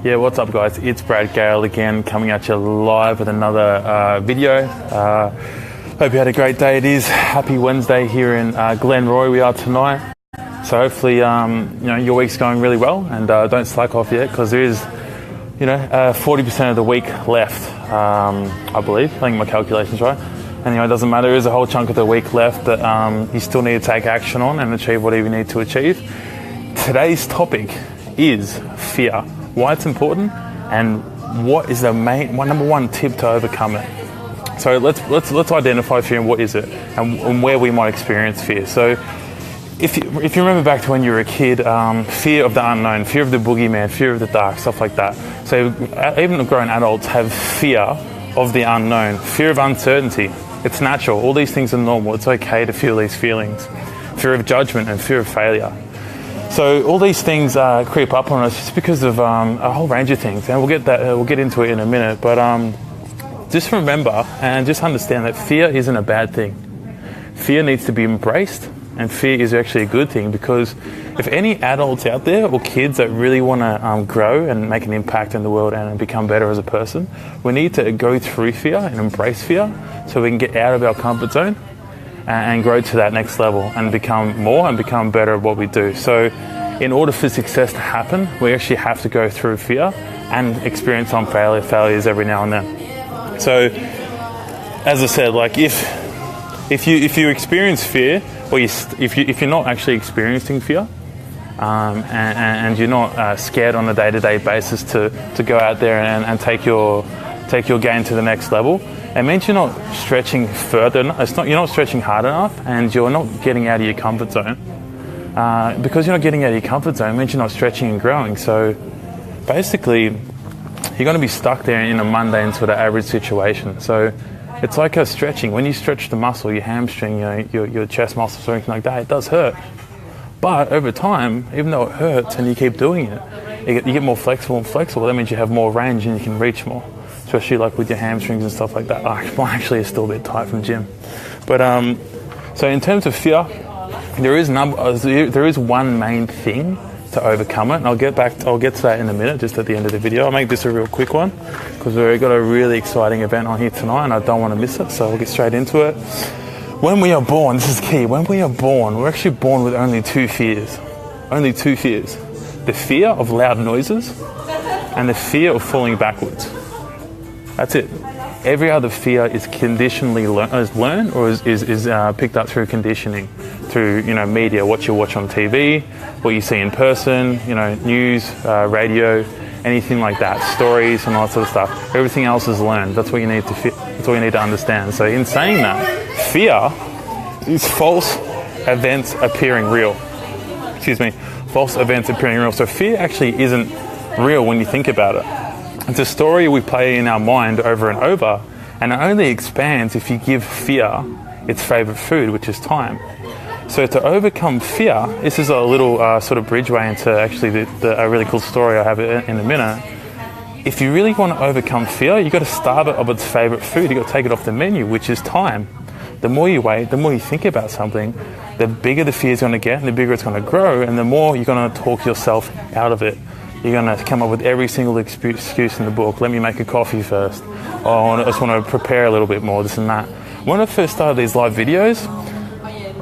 Yeah, what's up guys? It's Brad Gale again, coming at you live with another video. Hope you had a great day. It is Happy Wednesday here in Glenroy we are tonight. So hopefully your week's going really well, and don't slack off yet, because there is 40% of the week left, I believe. I think my calculation's right. Anyway, it doesn't matter. There is a whole chunk of the week left that you still need to take action on and achieve whatever you need to achieve. Today's topic is fear. Why it's important, and what is the number one tip to overcome it. So let's identify fear and what is it, and where we might experience fear. So if you remember back to when you were a kid, fear of the unknown, fear of the boogeyman, fear of the dark, stuff like that. So even grown adults have fear of the unknown, fear of uncertainty. It's natural. All these things are normal. It's okay to feel these feelings. Fear of judgment and fear of failure. So all these things creep up on us just because of a whole range of things, and we'll get into it in a minute. But just remember and just understand that fear isn't a bad thing. Fear needs to be embraced, and fear is actually a good thing, because if any adults out there or kids that really want to grow and make an impact in the world and become better as a person, we need to go through fear and embrace fear so we can get out of our comfort zone and grow to that next level and become more and become better at what we do. So in order for success to happen, we actually have to go through fear and experience some failures every now and then. So as I said, like if you experience fear, or if you're not actually experiencing fear, and you're not scared on a day-to-day basis to go out there and take your game to the next level, it means you're not stretching further. You're not stretching hard enough, and you're not getting out of your comfort zone. Because you're not getting out of your comfort zone, it means you're not stretching and growing. So basically, you're going to be stuck there in a mundane sort of average situation. So it's like a stretching. When you stretch the muscle, your hamstring, your chest muscles or anything like that, it does hurt. But over time, even though it hurts and you keep doing it, you get more flexible and flexible. That means you have more range and you can reach more, especially like with your hamstrings and stuff like that. Mine actually is still a bit tight from gym. But so in terms of fear, there is one main thing to overcome it, and I'll get to that in a minute, just at the end of the video. I'll make this a real quick one, because we've got a really exciting event on here tonight and I don't want to miss it, so we'll get straight into it. When we are born, this is key, when we are born, we're actually born with only two fears. Only two fears. The fear of loud noises and the fear of falling backwards. That's it. Every other fear is conditionally learned or is picked up through conditioning, through media, what you watch on TV, what you see in person, news, radio, anything like that, stories and all that sort of stuff. Everything else is learned. That's what you need to that's what you need to understand. So in saying that, fear is false events appearing real. False events appearing real. So fear actually isn't real when you think about it. It's a story we play in our mind over and over, and it only expands if you give fear its favorite food, which is time. So to overcome fear, this is a little sort of bridgeway into actually a really cool story I have in a minute. If you really want to overcome fear, you've got to starve it of its favorite food. You've got to take it off the menu, which is time. The more you wait, the more you think about something, the bigger the fear is going to get, and the bigger it's going to grow, and the more you're going to talk yourself out of it. You're going to come up with every single excuse in the book. Let me make a coffee first. Oh, I just want to prepare a little bit more, this and that. When I first started these live videos,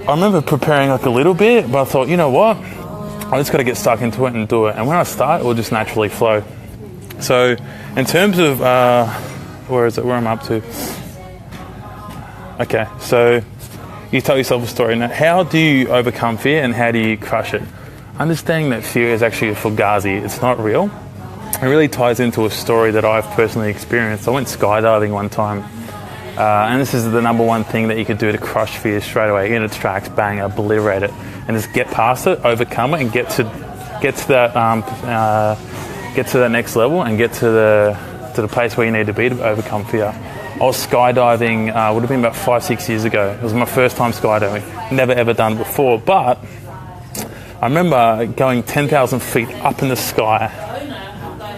I remember preparing like a little bit, but I thought, you know what? I just got to get stuck into it and do it. And when I start, it will just naturally flow. So in terms of, where am I up to? Okay, so you tell yourself a story. Now, how do you overcome fear and how do you crush it? Understanding that fear is actually a fugazi, it's not real. It really ties into a story that I've personally experienced. I went skydiving one time, and this is the number one thing that you could do to crush fear straight away, in its tracks, bang, obliterate it, and just get past it, overcome it, and get to that next level and get to the place where you need to be to overcome fear. I was skydiving, would have been about 5-6 years ago. It was my first time skydiving, never ever done before, but I remember going 10,000 feet up in the sky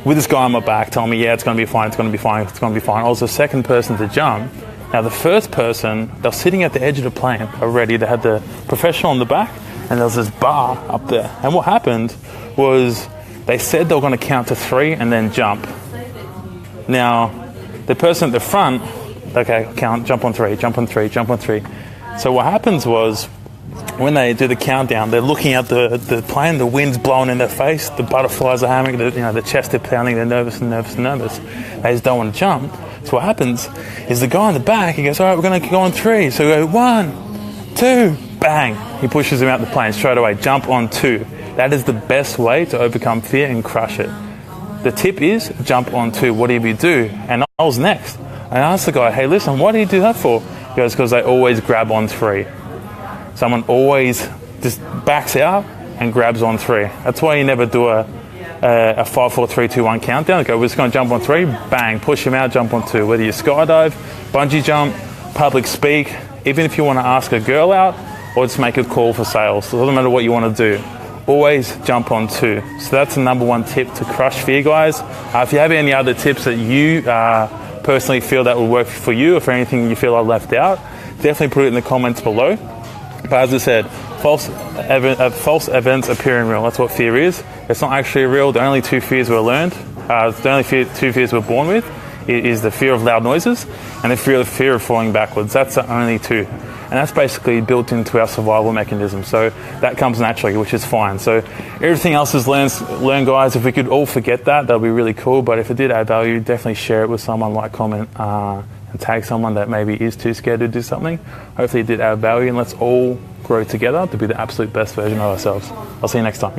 with this guy on my back telling me, yeah, it's going to be fine, it's going to be fine, it's going to be fine. I was the second person to jump. Now, the first person, they were sitting at the edge of the plane already. They had the professional on the back, and there was this bar up there. And what happened was They said they were going to count to 3 and then jump. Now, the person at the front, okay, count, jump on 3, jump on 3, jump on 3. So what happens was, when they do the countdown, they're looking at the plane, the wind's blowing in their face, the butterflies are hammering, the chest is pounding, they're nervous. They just don't want to jump. So what happens is the guy in the back, he goes, all right, we're going to go on 3. So we go 1, 2, bang. He pushes him out the plane straight away, jump on 2. That is the best way to overcome fear and crush it. The tip is jump on 2, whatever you do. And I was next. I asked the guy, hey, listen, why do you do that for? He goes, because they always grab on 3. Someone always just backs out and grabs on 3. That's why you never do a 5, 4, 3, 2, 1 countdown. Go, we're just going to jump on 3, bang, push him out, jump on 2. Whether you skydive, bungee jump, public speak, even if you want to ask a girl out or just make a call for sales. So it doesn't matter what you want to do. Always jump on 2. So that's the number 1 tip to crush fear, guys. If you have any other tips that you personally feel that will work for you, or for anything you feel I left out, definitely put it in the comments below. But as I said, false events appearing real. That's what fear is. It's not actually real. The only 2 fears were learned. The only 2 fears we're born with is the fear of loud noises and the fear of falling backwards. That's the only 2. And that's basically built into our survival mechanism. So that comes naturally, which is fine. So everything else is learned, guys. If we could all forget that, that'd be really cool. But if it did add value, definitely share it with someone, like, comment, and tag someone that maybe is too scared to do something. Hopefully it did add value, and let's all grow together to be the absolute best version of ourselves. I'll see you next time.